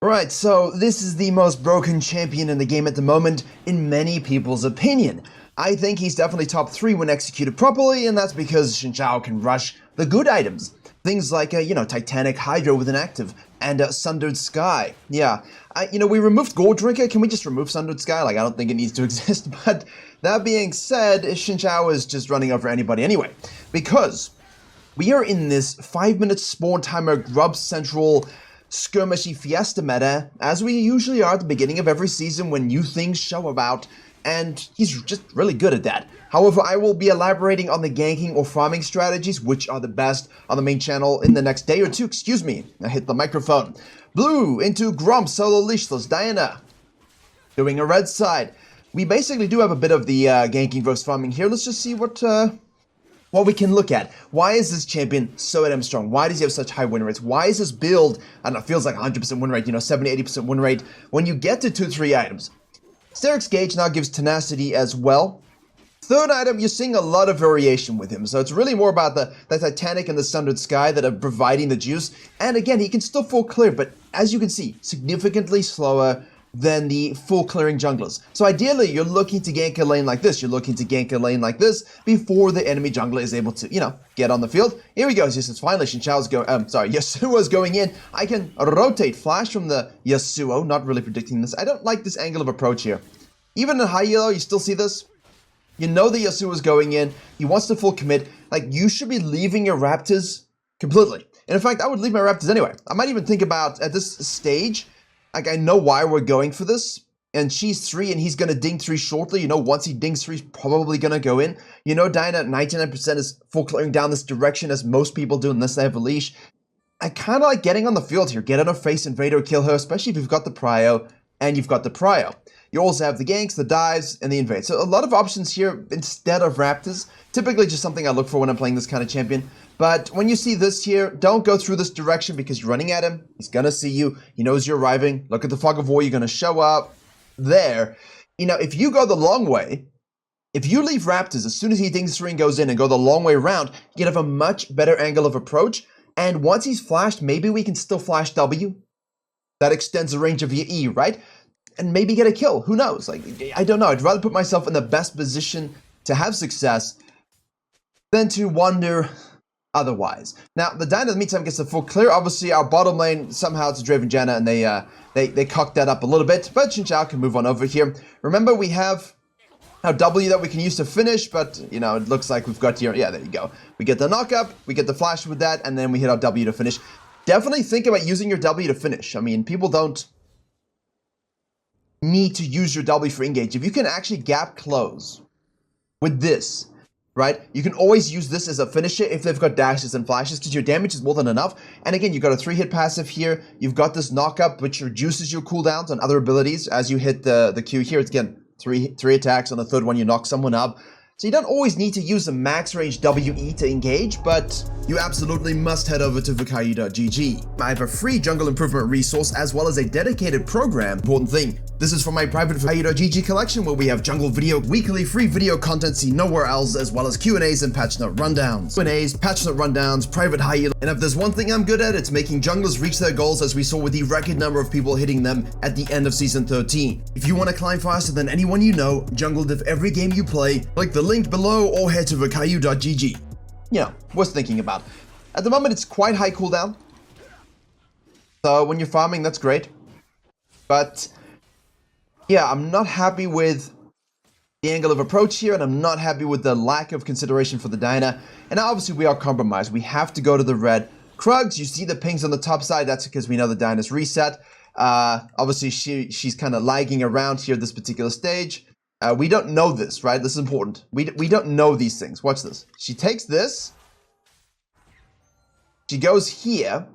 Right, so this is the most broken champion in the game at the moment, in many people's opinion. I think he's definitely top 3 when executed properly, and that's because XIN ZHAO can rush the good items. Things like, Titanic Hydra with an active, and Sundered Sky. Yeah, we removed Gold Drinker. Can we just remove Sundered Sky? I don't think it needs to exist, but that being said, XIN ZHAO is just running over anybody anyway. Because we are in this 5-minute spawn timer grub central skirmishy fiesta meta, as we usually are at the beginning of every season when new things show about, and he's just really good at that. However, I will be elaborating on the ganking or farming strategies, which are the best on the main channel in the next day or two. Excuse me, I hit the microphone. Blue into Grump, solo leashless, Diana. Doing a red side. We basically do have a bit of the ganking versus farming here. Let's just see what we can look at. Why is this champion so damn strong? Why does he have such high win rates? Why is this build, I don't know, feels like 100% win rate, 70-80% win rate when you get to 2-3 items? Steric's Gauge now gives tenacity as well. Third item, you're seeing a lot of variation with him, so it's really more about the Titanic and the Sundered Sky that are providing the juice. And again, he can still full clear, but as you can see, significantly slower than the full clearing junglers. So ideally, you're looking to gank a lane like this. You're looking to gank a lane like this before the enemy jungler is able to, get on the field. Here we go. It's finally XIN ZHAO's Yasuo's going in. I can rotate flash from the Yasuo. Not really predicting this. I don't like this angle of approach here. Even in high yellow, you still see this. You know the Yasuo is going in. He wants to full commit. You should be leaving your Raptors completely. And in fact, I would leave my Raptors anyway. I might even think about, at this stage, I know why we're going for this, and she's 3, and he's going to ding 3 shortly. Once he dings 3, he's probably going to go in. Diana at 99% is full clearing down this direction, as most people do unless they have a leash. I kind of like getting on the field here. Get on her face, invade her, kill her, especially if you've got the prio, and you've got the prio. You also have the ganks, the dives, and the invade. So a lot of options here instead of Raptors. Typically just something I look for when I'm playing this kind of champion. But when you see this here, don't go through this direction because you're running at him. He's going to see you. He knows you're arriving. Look at the fog of war. You're going to show up there. If you go the long way, if you leave Raptors as soon as he dings 3 and goes in and go the long way around, you can have a much better angle of approach. And once he's flashed, maybe we can still flash W. That extends the range of your E, right? And maybe get a kill. Who knows? I don't know. I'd rather put myself in the best position to have success than to wonder otherwise. Now, the Diana in the meantime gets a full clear. Obviously, our bottom lane, somehow it's Draven Janna, and they cocked that up a little bit. But XIN ZHAO can move on over here. Remember, we have our W that we can use to finish, but, it looks like we've got here. Yeah, there you go. We get the knock-up, we get the flash with that, and then we hit our W to finish. Definitely think about using your W to finish. I mean, people don't need to use your W for engage. If you can actually gap close with this, right? You can always use this as a finisher if they've got dashes and flashes because your damage is more than enough. And again, you've got a 3-hit passive here. You've got this knock-up, which reduces your cooldowns on other abilities as you hit the Q here. It's again, three attacks. On the third one, you knock someone up. So you don't always need to use a max range WE to engage, but you absolutely must head over to Virkayu.gg. I have a free jungle improvement resource as well as a dedicated program. Important thing, this is from my private Virkayu.gg collection where we have jungle video, weekly free video content seen nowhere else, as well as Q&As and patch note rundowns. Q&As, patch note rundowns, private high elo. And if there's one thing I'm good at, it's making junglers reach their goals, as we saw with the record number of people hitting them at the end of season 13. If you want to climb faster than anyone you know, jungle div every game you play, click the link below or head to Virkayu.gg. Worth thinking about. At the moment, it's quite high cooldown. So when you're farming, that's great. But yeah, I'm not happy with the angle of approach here, and I'm not happy with the lack of consideration for the Diana. And now obviously we are compromised. We have to go to the red. Krugs, you see the pings on the top side. That's because we know the Diana's reset. Obviously she's kind of lagging around here at this particular stage. We don't know this, right? This is important. We don't know these things. Watch this. She takes this. She goes here.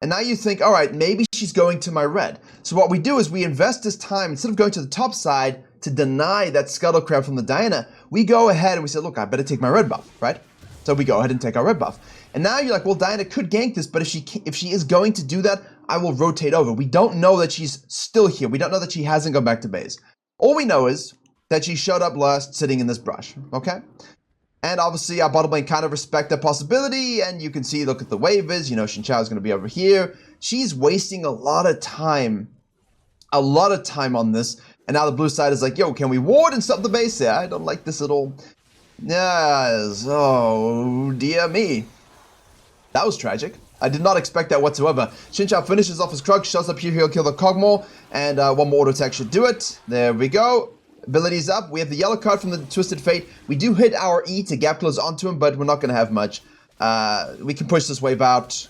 And now you think, all right, maybe she's going to my red. So what we do is we invest this time, instead of going to the top side to deny that scuttle crab from the Diana, we go ahead and we say, look, I better take my red buff, right? So we go ahead and take our red buff. And now you're like, well, Diana could gank this, but if she is going to do that, I will rotate over. We don't know that she's still here. We don't know that she hasn't gone back to base. All we know is that she showed up last sitting in this brush, okay? And obviously, our bottom lane kind of respect that possibility. And you can see, look at the waivers. You know, XIN ZHAO is going to be over here. She's wasting a lot of time on this. And now the blue side is like, yo, can we ward and stop the base there? I don't like this at all. Yes. Oh, dear me. That was tragic. I did not expect that whatsoever. XIN ZHAO finishes off his Krug, shows up here, he'll kill the Cogmore, and one more auto attack should do it. There we go. Abilities up. We have the yellow card from the Twisted Fate. We do hit our E to gap close onto him, but we're not going to have much. We can push this wave out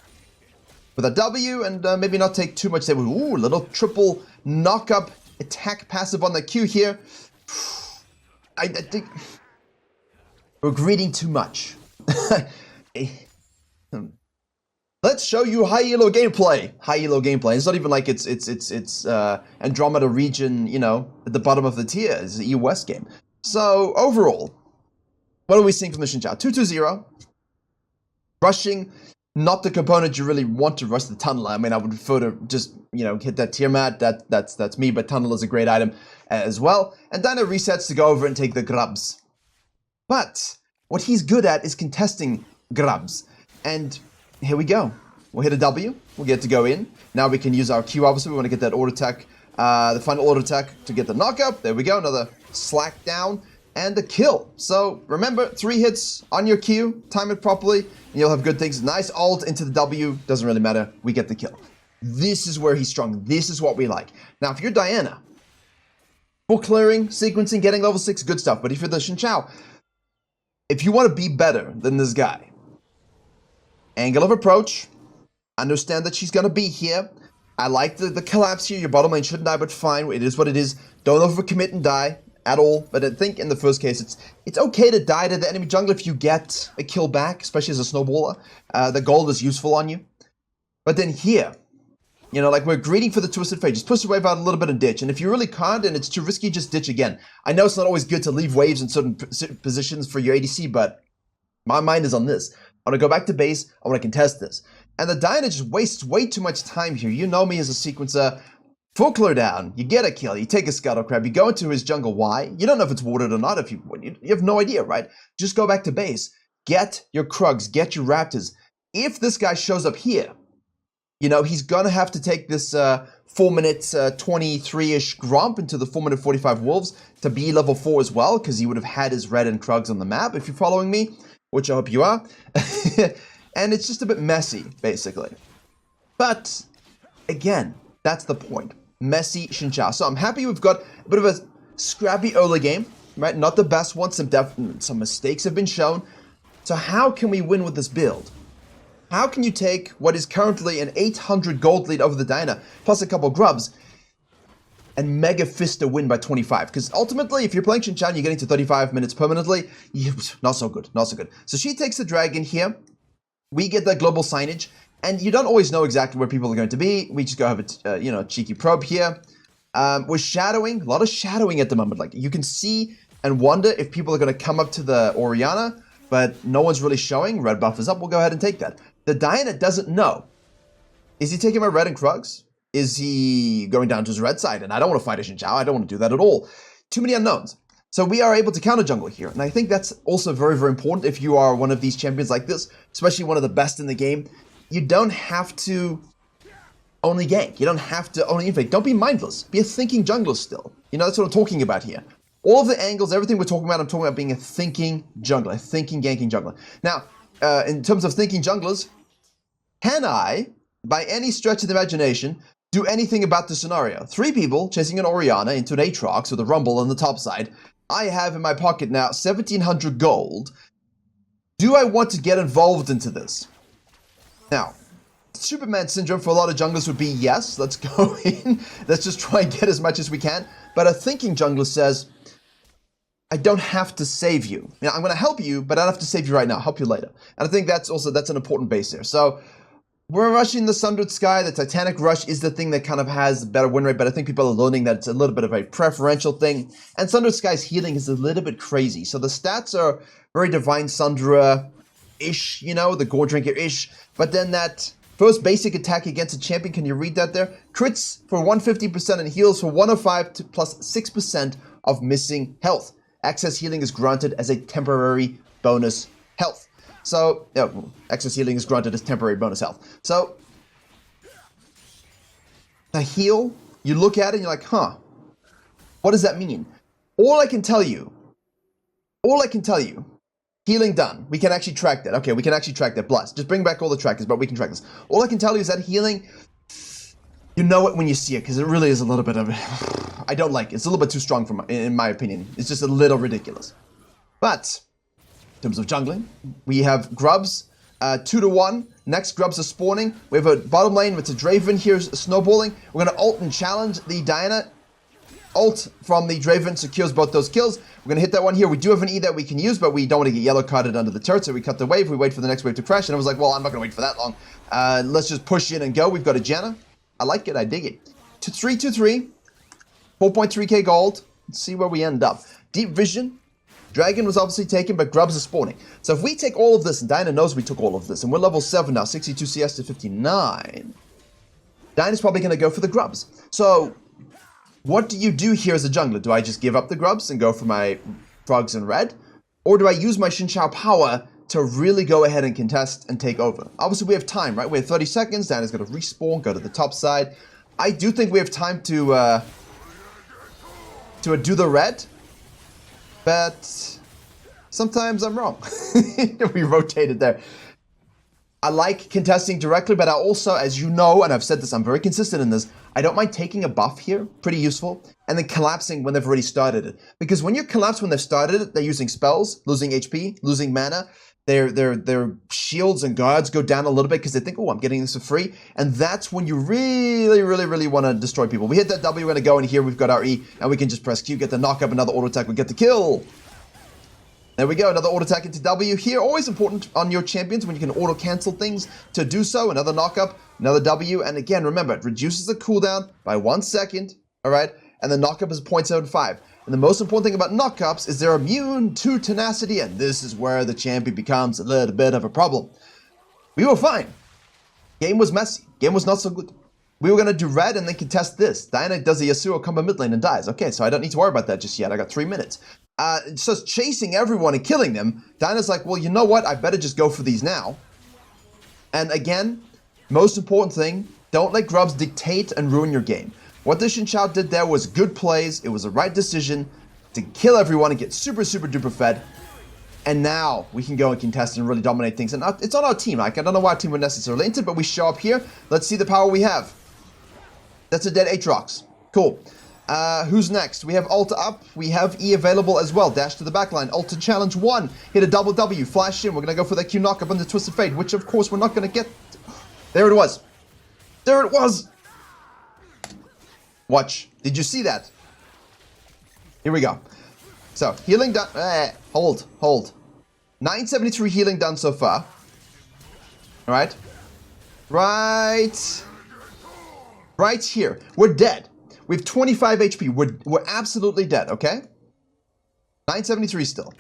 with a W and maybe not take too much damage. Ooh, little triple knock-up attack passive on the Q here. I think we're greeting too much. Let's show you high elo gameplay. High elo gameplay. It's not even like it's Andromeda region, you know, at the bottom of the tier. It's an EU West game. So overall, what are we seeing from the XIN ZHAO? 2-2-0. Rushing, not the component you really want to rush the Tunneler. I mean, I would prefer to just, you know, hit that Tiamat. That's me, but Tunneler is a great item as well. And Dino resets to go over and take the grubs. But what he's good at is contesting grubs. And here we go. We'll hit a W. We'll get to go in. Now we can use our Q, obviously. We want to get that auto attack, the final auto attack to get the knockup. There we go. Another slack down and a kill. So remember, 3 hits on your Q. Time it properly, and you'll have good things. Nice ult into the W. Doesn't really matter. We get the kill. This is where he's strong. This is what we like. Now, if you're Diana, full clearing, sequencing, getting level 6, good stuff. But if you're the XIN ZHAO, if you want to be better than this guy, angle of approach, understand that she's going to be here. I like the collapse here. Your bottom lane shouldn't die, but fine. It is what it is. Don't overcommit and die at all. But I think in the first case, it's okay to die to the enemy jungler if you get a kill back, especially as a snowballer. The gold is useful on you. But then here, you know, like we're greeting for the Twisted Fate. Just push the wave out a little bit and ditch. And if you really can't and it's too risky, just ditch again. I know it's not always good to leave waves in certain positions for your ADC, but my mind is on this. I want to go back to base. I want to contest this. And the Diana just wastes way too much time here. You know me as a sequencer. Full clear down. You get a kill. You take a Scuttle Crab. You go into his jungle. Why? You don't know if it's watered or not. If you have no idea, right? Just go back to base. Get your Krugs. Get your Raptors. If this guy shows up here, you know, he's going to have to take this 4-minute 23-ish Gromp into the 4-minute 45 Wolves to be level 4 as well, because he would have had his red and Krugs on the map, if you're following me, which I hope you are. And it's just a bit messy, basically. But, again, that's the point. Messy XIN ZHAO. So I'm happy we've got a bit of a scrappy early game, right? Not the best one. Some mistakes have been shown. So how can we win with this build? How can you take what is currently an 800 gold lead over the Diana, plus a couple grubs, and mega fist a win by 25? Because ultimately, if you're playing XIN ZHAO and you're getting to 35 minutes permanently, not so good, not so good. So she takes the dragon here. We get that global signage, and you don't always know exactly where people are going to be. We just go have a cheeky probe here. We're shadowing, a lot of shadowing at the moment. Like you can see and wonder if people are going to come up to the Orianna, but no one's really showing. Red buff is up. We'll go ahead and take that. The Diana doesn't know. Is he taking my red and Krugs? Is he going down to his red side? And I don't want to fight a XIN ZHAO. I don't want to do that at all. Too many unknowns. So we are able to counter jungle here. And I think that's also very, very important if you are one of these champions like this, especially one of the best in the game. You don't have to only gank. You don't have to only invade. Don't be mindless. Be a thinking jungler still. You know, that's what I'm talking about here. All of the angles, everything we're talking about, I'm talking about being a thinking jungler, a thinking ganking jungler. Now, in terms of thinking junglers, can I, by any stretch of the imagination, do anything about the scenario? 3 people chasing an Orianna into an Aatrox with a Rumble on the top side. I have in my pocket now 1,700 gold. Do I want to get involved into this? Now, Superman syndrome for a lot of junglers would be yes, let's go in. Let's just try and get as much as we can. But a thinking jungler says, I don't have to save you. You know, I'm going to help you, but I don't have to save you right now. I'll help you later. And I think that's an important base there. So we're rushing the Sundered Sky. The Titanic Rush is the thing that kind of has a better win rate, but I think people are learning that it's a little bit of a preferential thing. And Sundered Sky's healing is a little bit crazy. So the stats are very Divine Sunderer-ish, you know, the Gore Drinker-ish. But then that first basic attack against a champion, can you read that there? Crits for 150% and heals for 105 to plus 6% of missing health. Access healing is granted as a temporary bonus health. So, excess healing is granted as temporary bonus health. So, the heal, you look at it and you're like, huh, what does that mean? All I can tell you, healing done. We can actually track that. Okay, we can actually track that. Blast. Just bring back all the trackers, but we can track this. All I can tell you is that healing, you know it when you see it, because it really is a little bit of, I don't like it. It's a little bit too strong in my opinion. It's just a little ridiculous. But, in terms of jungling, we have Grubs, 2-1. Next, Grubs are spawning. We have a bottom lane with a Draven here snowballing. We're going to ult and challenge the Diana. Ult from the Draven secures both those kills. We're going to hit that one here. We do have an E that we can use, but we don't want to get yellow carded under the turret, so we cut the wave. We wait for the next wave to crash, and I was like, well, I'm not going to wait for that long. Let's just push in and go. We've got a Janna. I like it. I dig it. 3-2-3. 4.3k gold. Let's see where we end up. Deep Vision. Dragon was obviously taken, but Grubs are spawning. So if we take all of this, and Diana knows we took all of this, and we're level 7 now, 62 CS to 59, Diana's probably going to go for the Grubs. So what do you do here as a jungler? Do I just give up the Grubs and go for my Frogs in red? Or do I use my Xin Zhao power to really go ahead and contest and take over? Obviously, we have time, right? We have 30 seconds. Diana's going to respawn, go to the top side. I do think we have time to do the red. But sometimes I'm wrong. We rotated there. I like contesting directly, but I also, as you know, and I've said this, I'm very consistent in this, I don't mind taking a buff here, pretty useful, and then collapsing when they've already started it. Because when you collapse when they've started it, they're using spells, losing HP, losing mana, their shields and guards go down a little bit because they think, oh, I'm getting this for free. And that's when you really want to destroy people. We hit that W, we're going to go in here, we've got our E, and we can just press Q, get the knock up, another auto attack, we get the kill. There we go, another auto attack into W here. Always important on your champions when you can auto cancel things to do so. Another knock up, another W, and again, remember, it reduces the cooldown by 1 second, all right? And the knock up is 0.75. And the most important thing about knockups is they're immune to tenacity, and this is where the champion becomes a little bit of a problem. We were fine. Game was messy. Game was not so good. We were going to do red and then contest this. Diana does a Yasuo combo mid lane and dies. Okay, so I don't need to worry about that just yet. I got 3 minutes. So it's chasing everyone and killing them. Diana's like, well, you know what? I better just go for these now. And again, most important thing, don't let Grubs dictate and ruin your game. What the Xin Zhao did there was good plays. It was the right decision to kill everyone and get super duper fed. And now we can go and contest and really dominate things. And it's on our team. Like, I don't know why our team would necessarily enter, but we show up here. Let's see the power we have. That's a dead Aatrox. Cool. Who's next? We have Ult up. We have E available as well. Dash to the backline. Ult to challenge 1. Hit a double W. Flash in. We're going to go for that Q knock up on the Twisted Fate, which of course we're not going to get. There it was. There it was. Watch. Did you see that? Here we go. So, healing done. Hold. 973 healing done so far. Alright. Right here. We're dead. We have 25 HP. We're absolutely dead, okay? 973 still.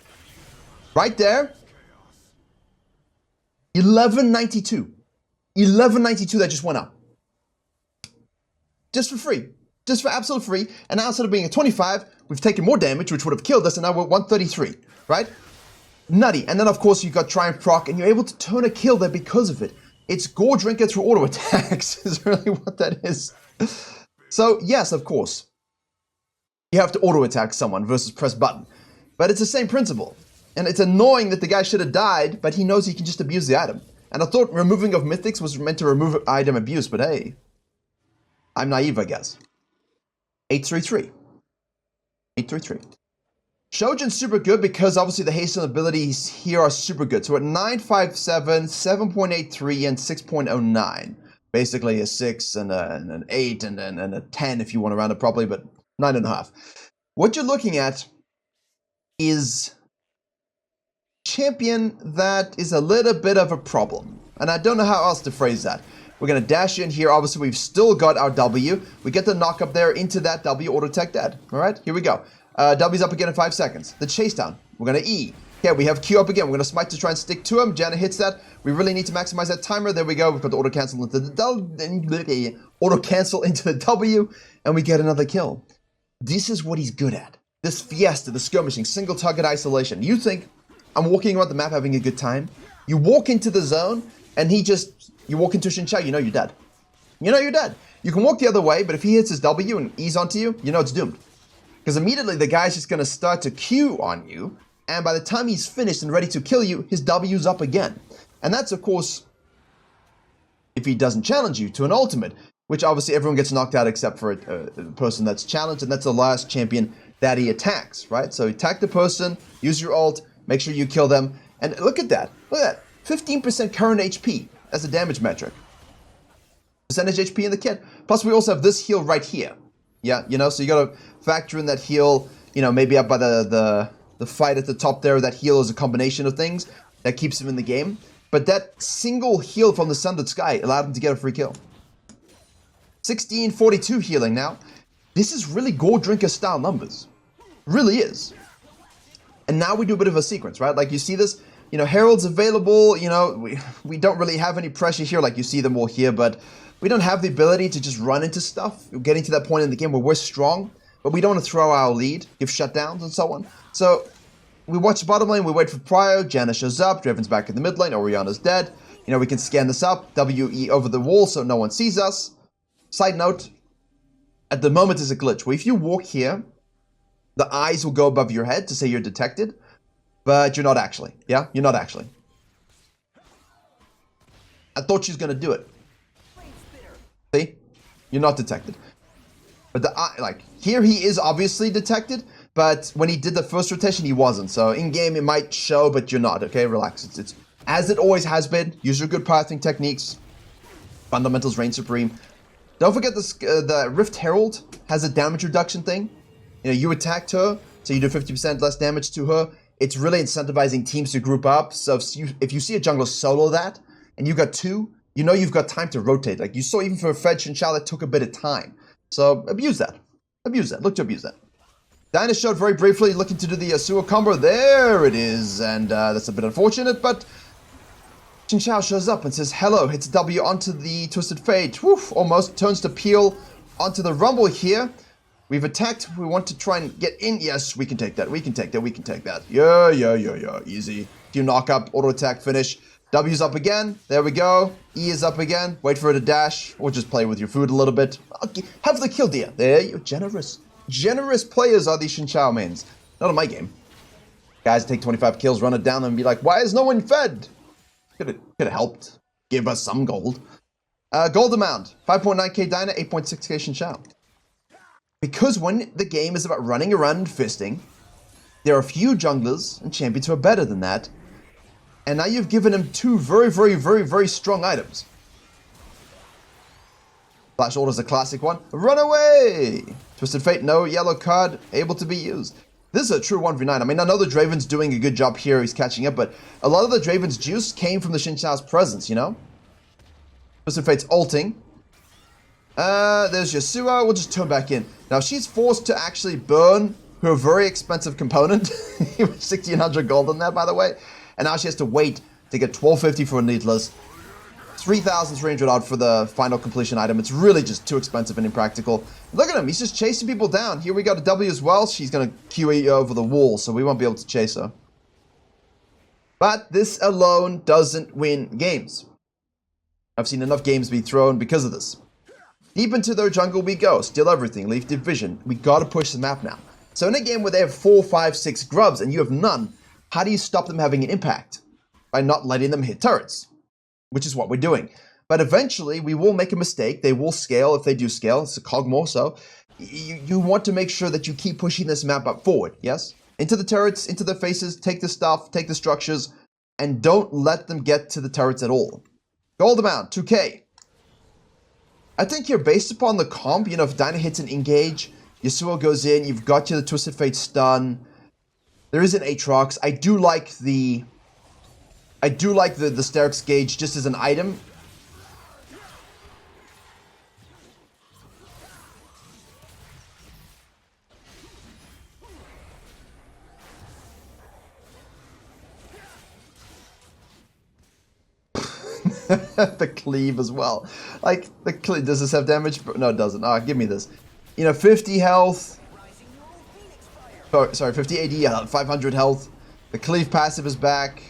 Right there. 1192. 1192 that just went up. Just for free. Just for absolute free. And now instead of being at 25, we've taken more damage, which would have killed us, and now we're at 133, right? Nutty. And then, of course, you've got Triumph proc, and you're able to turn a kill there because of it. It's Gore Drinker through auto attacks is really what that is. So, yes, of course, you have to auto attack someone versus press button. But it's the same principle. And it's annoying that the guy should have died, but he knows he can just abuse the item. And I thought removing of mythics was meant to remove item abuse, but hey, I'm naive, I guess. 833. 833. Shojin's super good because obviously the hasten abilities here are super good. So at 957, 7.83, and 6.09. Basically a 6 and an 8 and a 10 if you want to round it properly, but 9.5. What you're looking at is champion that is a little bit of a problem. And I don't know how else to phrase that. We're going to dash in here. Obviously, we've still got our W. We get the knock up there into that W, auto tech dead. All right, here we go. W's up again in 5 seconds. The chase down. We're going to E. Okay, we have Q up again. We're going to smite to try and stick to him. Janna hits that. We really need to maximize that timer. There we go. We've got the auto cancel into the W, and we get another kill. This is what he's good at. This Fiesta, the skirmishing, single target isolation. You think I'm walking around the map having a good time. You walk into the zone, and you walk into Xin Zhao, you know you're dead. You know you're dead. You can walk the other way, but if he hits his W and E's onto you, you know it's doomed. Because immediately the guy's just going to start to Q on you, and by the time he's finished and ready to kill you, his W's up again. And that's, of course, if he doesn't challenge you to an ultimate, which obviously everyone gets knocked out except for a person that's challenged, and that's the last champion that he attacks, right? So attack the person, use your ult, make sure you kill them, and look at that. Look at that. 15% current HP as a damage metric. Percentage HP in the kit. Plus, we also have this heal right here. Yeah, you know, so you gotta factor in that heal, you know, maybe up by the fight at the top there. That heal is a combination of things that keeps him in the game. But that single heal from the Sundered Sky allowed him to get a free kill. 1642 healing now. This is really Gore Drinker style numbers. Really is. And now we do a bit of a sequence, right? Like you see this, you know, Herald's available, you know, we don't really have any pressure here, like you see them all here, but we don't have the ability to just run into stuff. We're getting to that point in the game where we're strong, but we don't want to throw our lead, give shutdowns and so on. So we watch bottom lane, we wait for Prio, Janna shows up, Draven's back in the mid lane, Orianna's dead. You know, we can scan this up, WE over the wall so no one sees us. Side note, at the moment is a glitch where if you walk here, the eyes will go above your head to say you're detected, but you're not actually. Yeah, you're not actually. I thought she was gonna do it. See? You're not detected. But the eye, like, here he is obviously detected, but when he did the first rotation, he wasn't. So in-game, it might show, but you're not, okay? Relax. It's as it always has been. Use your good pathing techniques. Fundamentals reign supreme. Don't forget this, the Rift Herald has a damage reduction thing. You know, you attacked her, so you do 50% less damage to her. It's really incentivizing teams to group up. So if you see a jungler solo that, and you got two, you know you've got time to rotate. Like you saw even for Fred Shinchal, it took a bit of time. So abuse that. Abuse that. Look to abuse that. Dinah showed very briefly, looking to do the Yasuo combo. There it is. And that's a bit unfortunate, but Shinchal shows up and says hello. Hits W onto the Twisted Fate. Woof, almost turns to peel onto the Rumble here. We've attacked. We want to try and get in. Yes, we can take that. We can take that. We can take that. Yeah. Easy. Do knock up, auto attack, finish. W's up again. There we go. E is up again. Wait for her to dash, or just play with your food a little bit. Okay. Have the kill, dear. There you're generous. Generous players are these Shinchao mains. Not in my game. Guys take 25 kills, run it down, and be like, why is no one fed? Could have helped. Give us some gold. Gold amount. 5.9k Dyna, 8.6k Shinchao. Because when the game is about running around and fisting, there are few junglers and champions who are better than that. And now you've given him two very strong items. Flash Order is a classic one. Run away! Twisted Fate, no yellow card, able to be used. This is a true 1v9. I mean, I know the Draven's doing a good job here, he's catching up, but a lot of the Draven's juice came from the Shinchao's presence, you know? Twisted Fate's ulting. There's Yasuo, we'll just turn back in. Now, she's forced to actually burn her very expensive component. 1,600 gold on that, by the way. And now she has to wait to get 1250 for a Needless. 3,300 odd for the final completion item. It's really just too expensive and impractical. Look at him, he's just chasing people down. Here we got a W as well. She's going to QE over the wall, so we won't be able to chase her. But this alone doesn't win games. I've seen enough games be thrown because of this. Deep into their jungle we go. Steal everything. Leave division. We got to push the map now. So in a game where they have 4, 5, 6 grubs and you have none, how do you stop them having an impact? By not letting them hit turrets, which is what we're doing. But eventually, we will make a mistake. They will scale if they do scale. It's a cog more so. You want to make sure that you keep pushing this map up forward, yes? Into the turrets, into the faces, take the stuff, take the structures, and don't let them get to the turrets at all. Gold amount, 2k. I think here, based upon the comp, you know, if Dyna hits an engage, Yasuo goes in, you've got the Twisted Fate stun. There is an Aatrox. I do like the Sterix Gauge just as an item. The cleave as well. Like, the cleave, does this have damage? No, it doesn't. Ah, give me this. You know, 50 health. Oh, sorry, 50 AD, 500 health. The Cleave passive is back.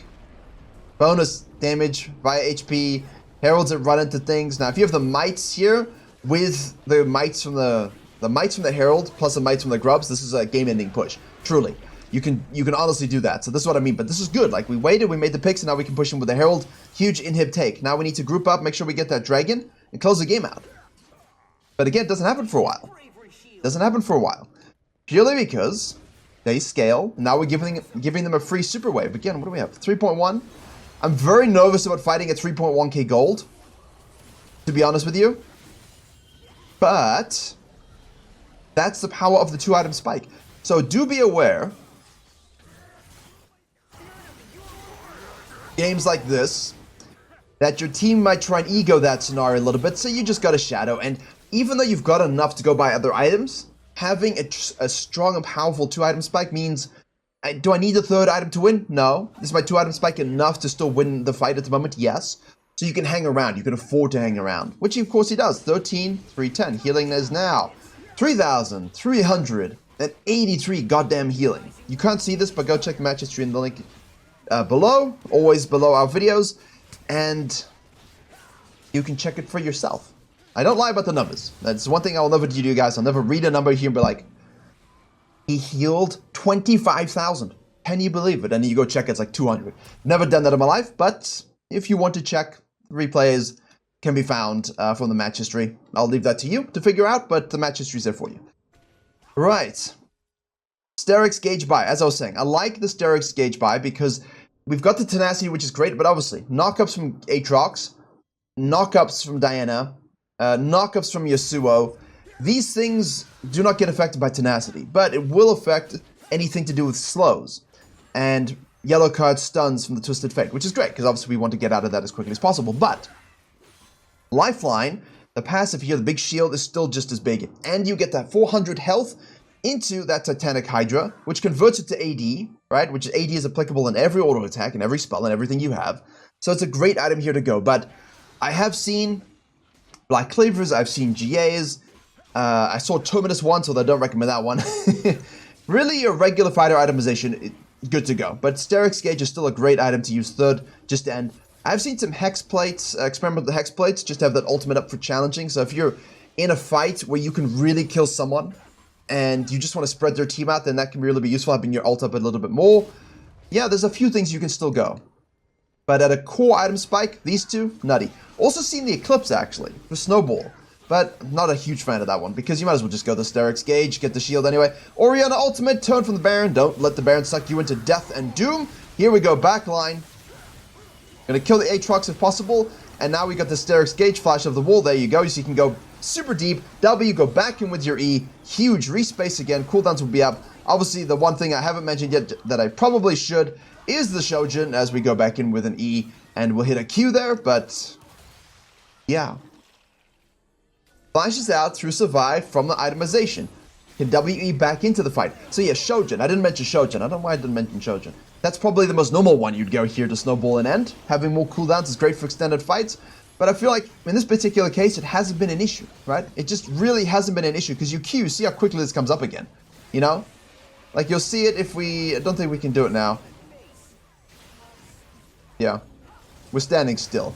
Bonus damage via HP. Heralds that run into things. Now, if you have the mites here with the mites from the mites from the Herald plus the mites from the Grubs, this is a game-ending push. Truly, you can honestly do that. So this is what I mean. But this is good. Like, we waited, we made the picks, and now we can push him with the Herald. Huge inhib take. Now we need to group up, make sure we get that dragon, and close the game out. But again, it doesn't happen for a while. Doesn't happen for a while. Purely because they scale. Now we're giving them a free super wave. Again, what do we have? 3.1. I'm very nervous about fighting at 3.1k gold, to be honest with you. But that's the power of the 2-item spike. So do be aware, games like this, that your team might try and ego that scenario a little bit, so you just got a shadow. And even though you've got enough to go buy other items, having a strong and powerful 2-item spike means, do I need a 3rd item to win? No. Is my 2-item spike enough to still win the fight at the moment? Yes. So you can hang around. You can afford to hang around. Which, of course, he does. 13, 310. Healing is now 3,383 goddamn healing. You can't see this, but go check the match history in the link below. Always below our videos. And you can check it for yourself. I don't lie about the numbers. That's one thing I'll never do to you guys. I'll never read a number here and be like, he healed 25,000. Can you believe it? And then you go check, it's like 200. Never done that in my life, but if you want to check, replays can be found from the match history. I'll leave that to you to figure out, but the match history is there for you. Right. Sterix Gauge Buy, as I was saying. I like the Sterix Gauge Buy because we've got the Tenacity, which is great, but obviously, knockups from Aatrox, knockups from Diana, knockups from Yasuo. These things do not get affected by Tenacity, but it will affect anything to do with slows and yellow card stuns from the Twisted Fate, which is great, because obviously we want to get out of that as quickly as possible. But Lifeline, the passive here, the big shield, is still just as big, and you get that 400 health into that Titanic Hydra, which converts it to AD, right? Which AD is applicable in every auto attack and every spell and everything you have. So it's a great item here to go, but I have seen Black Cleavers, I've seen GAs, I saw Terminus once, although I don't recommend that one. Really, a regular fighter itemization, good to go. But Sterix Gauge is still a great item to use 3rd, just to end. I've seen some Hex Plates, experiment with the Hex Plates, just to have that ultimate up for challenging. So if you're in a fight where you can really kill someone, and you just want to spread their team out, then that can really be useful, having your ult up a little bit more. Yeah, there's a few things you can still go. But at a core item spike, these two, nutty. Also seen the Eclipse, actually, for Snowball. But not a huge fan of that one, because you might as well just go the Sterix Gauge, get the shield anyway. Orianna ultimate, turn from the Baron. Don't let the Baron suck you into death and doom. Here we go, backline. Gonna kill the Aatrox if possible. And now we got the Sterix Gauge flash of the wall. There you go, so you can go super deep. W, go back in with your E. Huge respace again, cooldowns will be up. Obviously, the one thing I haven't mentioned yet that I probably should is the Shojin as we go back in with an E. And we'll hit a Q there, but yeah. Flashes out through survive from the itemization. Can WE back into the fight. So yeah, Shojin. I didn't mention Shojin. I don't know why I didn't mention Shojin. That's probably the most normal one you'd go here to snowball and end. Having more cooldowns is great for extended fights. But I feel like in this particular case, it hasn't been an issue, right? It just really hasn't been an issue because you Q, see how quickly this comes up again. You know? Like you'll see it if we... I don't think we can do it now. Yeah. We're standing still.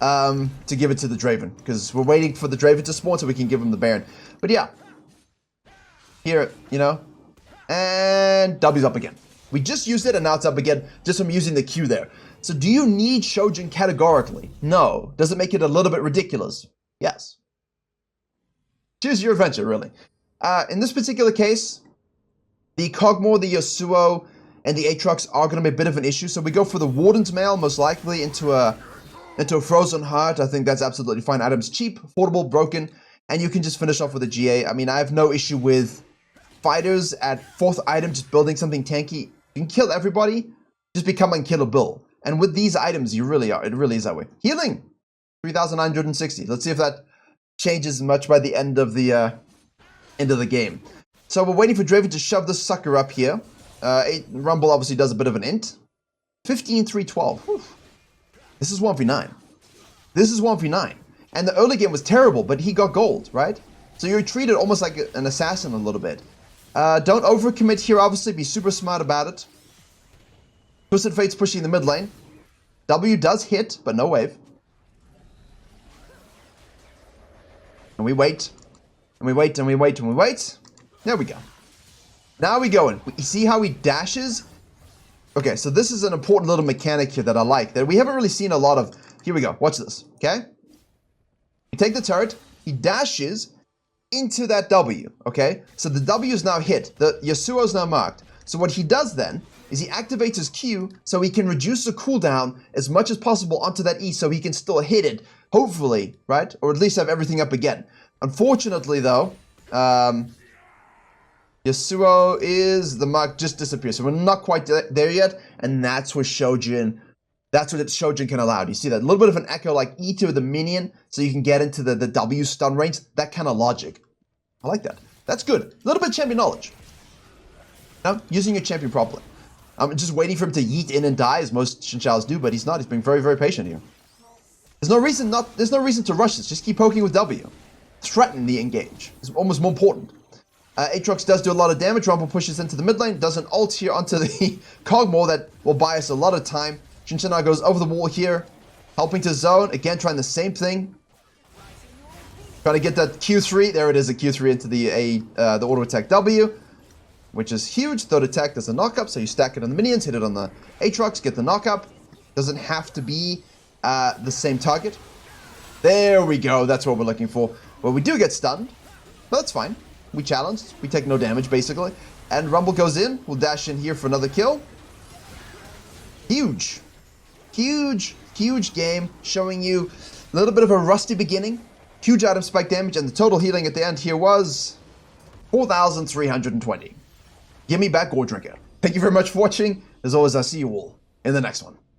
To give it to the Draven, because we're waiting for the Draven to spawn so we can give him the Baron. But yeah, here, you know, and W's up again. We just used it and now it's up again, just from using the Q there. So do you need Shojin categorically? No. Does it make it a little bit ridiculous? Yes. Choose your adventure, really. In this particular case, the Kog'Maw, the Yasuo, and the Aatrox are going to be a bit of an issue, so we go for the Warden's Mail, most likely, into a Frozen Heart. I think that's absolutely fine. Item's cheap, affordable, broken, and you can just finish off with a GA. I mean, I have no issue with fighters at 4th item just building something tanky. You can kill everybody, just become unkillable. And with these items, you really are. It really is that way. Healing, 3,960. Let's see if that changes much by the end of the game. So we're waiting for Draven to shove this sucker up here. Rumble obviously does a bit of an int. 15,312. This is 1v9. This is 1v9. And the early game was terrible, but he got gold, right? So you're treated almost like an assassin a little bit. Don't overcommit here, obviously. Be super smart about it. Twisted Fate's pushing the mid lane. W does hit, but no wave. And we wait. And we wait, and we wait, and we wait. There we go. Now we go in. You see how he dashes? Okay, so this is an important little mechanic here that I like, that we haven't really seen a lot of. Here we go. Watch this, okay? You take the turret. He dashes into that W, okay? So the W is now hit. The Yasuo is now marked. So what he does then is he activates his Q so he can reduce the cooldown as much as possible onto that E so he can still hit it, hopefully, right? Or at least have everything up again. Unfortunately, though, Yasuo is, the mark just disappears. So we're not quite there yet, and that's where Shojin, that's what Shojin can allow. You see that? A little bit of an echo like E to the minion so you can get into the W stun range. That kind of logic. I like that. That's good. A little bit of champion knowledge. Now, using your champion properly. I'm just waiting for him to yeet in and die, as most XIN ZHAOs do, but he's not. He's being very, very patient here. There's no reason to rush this. Just keep poking with W. Threaten the engage. It's almost more important. Aatrox does do a lot of damage. Rumble pushes into the mid lane. Does an ult here onto the Cogmore that will buy us a lot of time. XIN ZHAO goes over the wall here. Helping to zone. Again, trying the same thing. Trying to get that Q3. There it is, a Q3 into the auto attack W. Which is huge. Third attack does a knock-up, so you stack it on the minions, hit it on the Aatrox, get the knock-up. Doesn't have to be the same target. There we go. That's what we're looking for. Well, we do get stunned, but that's fine. We challenged. We take no damage, basically. And Rumble goes in. We'll dash in here for another kill. Huge. Huge, huge game. Showing you a little bit of a rusty beginning. Huge item spike damage, and the total healing at the end here was 4,320. Give me back Gore Drinker. Thank you very much for watching. As always, I'll see you all in the next one.